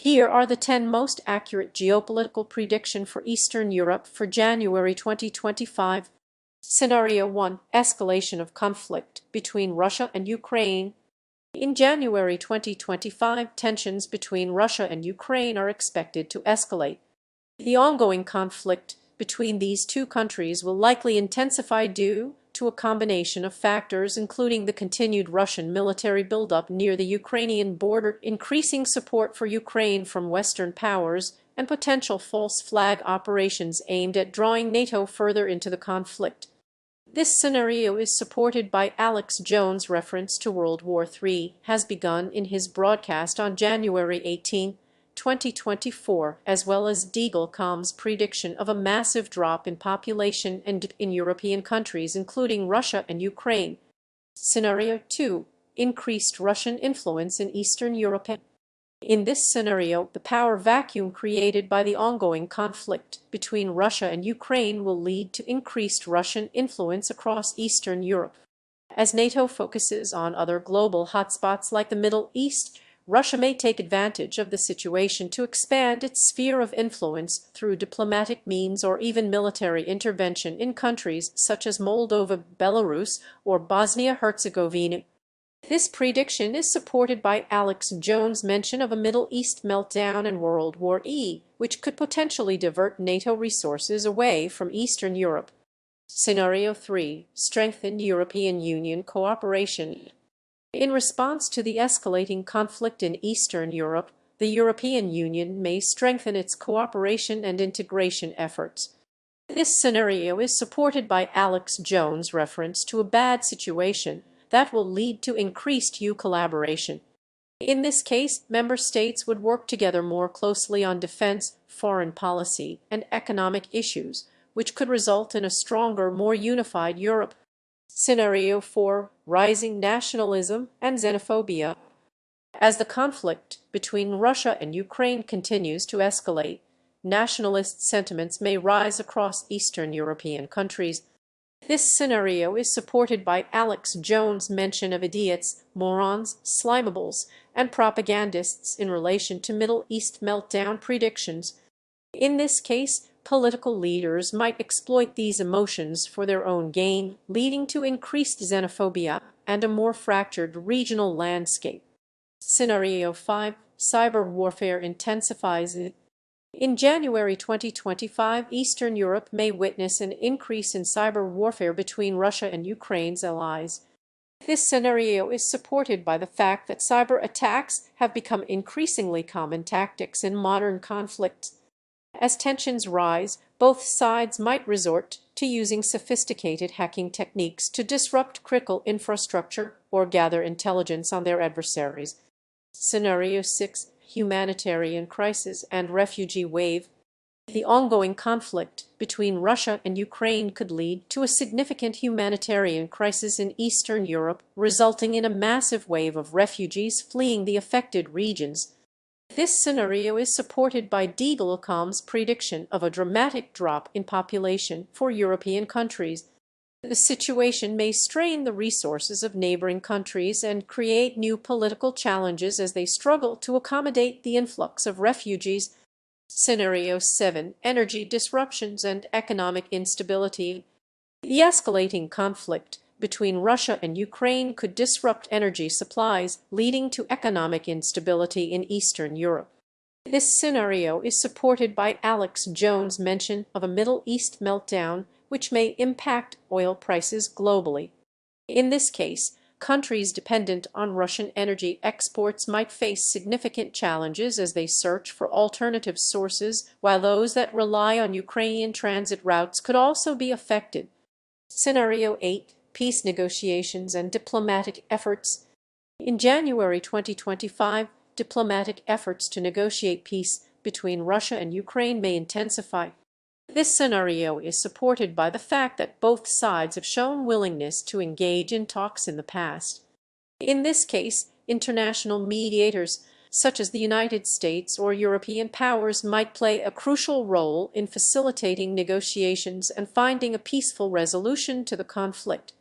Here are the 10 most accurate geopolitical prediction for Eastern Europe for January 2025. Scenario 1. Escalation of conflict between Russia and Ukraine. In January 2025, tensions between Russia and Ukraine are expected to escalate. The ongoing conflict between these two countries will likely intensify due to a combination of factors, including the continued Russian military buildup near the Ukrainian border, increasing support for Ukraine from Western powers, and potential false flag operations aimed at drawing NATO further into the conflict. This scenario is supported by Alex Jones' reference to World War III has begun in his broadcast on January 18, 2024, as well as Deagle.com's prediction of a massive drop in population in European countries, including Russia and Ukraine. Scenario 2. Increased Russian influence in Eastern Europe. In this scenario, the power vacuum created by the ongoing conflict between Russia and Ukraine will lead to increased Russian influence across Eastern Europe. As NATO focuses on other global hotspots like the Middle East, Russia may take advantage of the situation to expand its sphere of influence through diplomatic means or even military intervention in countries such as Moldova, Belarus, or Bosnia-Herzegovina. This prediction is supported by Alex Jones' mention of a Middle East meltdown and World War E, which could potentially divert NATO resources away from Eastern Europe. Scenario 3. Strengthen European Union cooperation. In response to the escalating conflict in Eastern Europe, the European Union may strengthen its cooperation and integration efforts. This scenario is supported by Alex Jones' reference to a bad situation that will lead to increased EU collaboration. In this case, member states would work together more closely on defense, foreign policy, and economic issues, which could result in a stronger, more unified Europe. Scenario 4. Rising nationalism and xenophobia. As the conflict between Russia and Ukraine continues to escalate, nationalist sentiments may rise across Eastern European countries. This scenario is supported by Alex Jones' mention of idiots, morons, slimables, and propagandists in relation to Middle East meltdown predictions. In this case, political leaders might exploit these emotions for their own gain, leading to increased xenophobia and a more fractured regional landscape. Scenario 5. Cyber warfare intensifies. In January 2025, Eastern Europe may witness an increase in cyber warfare between Russia and Ukraine's allies. This scenario is supported by the fact that cyber attacks have become increasingly common tactics in modern conflicts. As tensions rise, both sides might resort to using sophisticated hacking techniques to disrupt critical infrastructure or gather intelligence on their adversaries. Scenario 6. Humanitarian crisis and refugee wave. The ongoing conflict between Russia and Ukraine could lead to a significant humanitarian crisis in Eastern Europe, resulting in a massive wave of refugees fleeing the affected regions. This scenario is supported by Deagle.com's prediction of a dramatic drop in population for European countries. The situation may strain the resources of neighboring countries and create new political challenges as they struggle to accommodate the influx of refugees. Scenario 7. Energy disruptions and economic instability. The escalating conflict between Russia and Ukraine could disrupt energy supplies, leading to economic instability in Eastern Europe. This scenario is supported by Alex Jones' mention of a Middle East meltdown, which may impact oil prices globally. In this case, countries dependent on Russian energy exports might face significant challenges as they search for alternative sources, while those that rely on Ukrainian transit routes could also be affected. Scenario 8. Peace negotiations and diplomatic efforts. In January 2025, diplomatic efforts to negotiate peace between Russia and Ukraine may intensify. This scenario is supported by the fact that both sides have shown willingness to engage in talks in the past. In this case, international mediators, such as the United States or European powers, might play a crucial role in facilitating negotiations and finding a peaceful resolution to the conflict.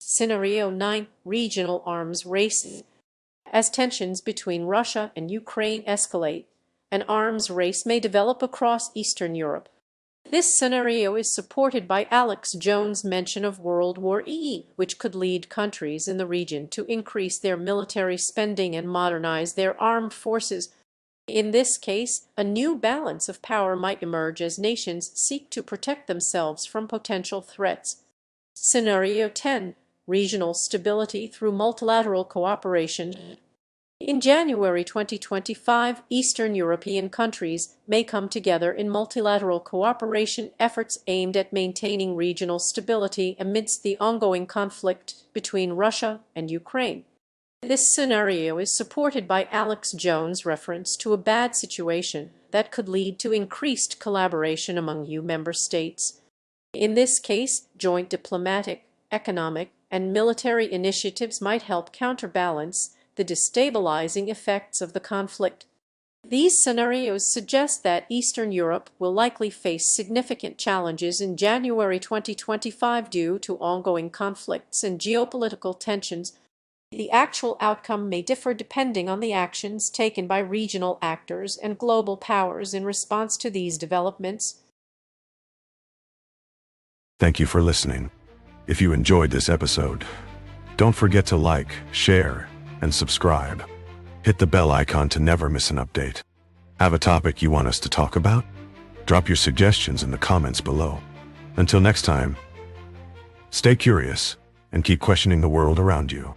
Scenario 9. Regional arms race. As tensions between Russia and Ukraine escalate, an arms race may develop across Eastern Europe. This scenario is supported by Alex Jones' mention of World War E, which could lead countries in the region to increase their military spending and modernize their armed forces. In this case, a new balance of power might emerge as nations seek to protect themselves from potential threats. Scenario 10. Regional stability through multilateral cooperation. In January 2025, Eastern European countries may come together in multilateral cooperation efforts aimed at maintaining regional stability amidst the ongoing conflict between Russia and Ukraine. This scenario is supported by Alex Jones' reference to a bad situation that could lead to increased collaboration among EU member states. In this case, joint diplomatic, economic, and military initiatives might help counterbalance the destabilizing effects of the conflict. These scenarios suggest that Eastern Europe will likely face significant challenges in January 2025 due to ongoing conflicts and geopolitical tensions. The actual outcome may differ depending on the actions taken by regional actors and global powers in response to these developments. Thank you for listening. If you enjoyed this episode, don't forget to like, share, and subscribe. Hit the bell icon to never miss an update. Have a topic you want us to talk about? Drop your suggestions in the comments below. Until next time, stay curious and keep questioning the world around you.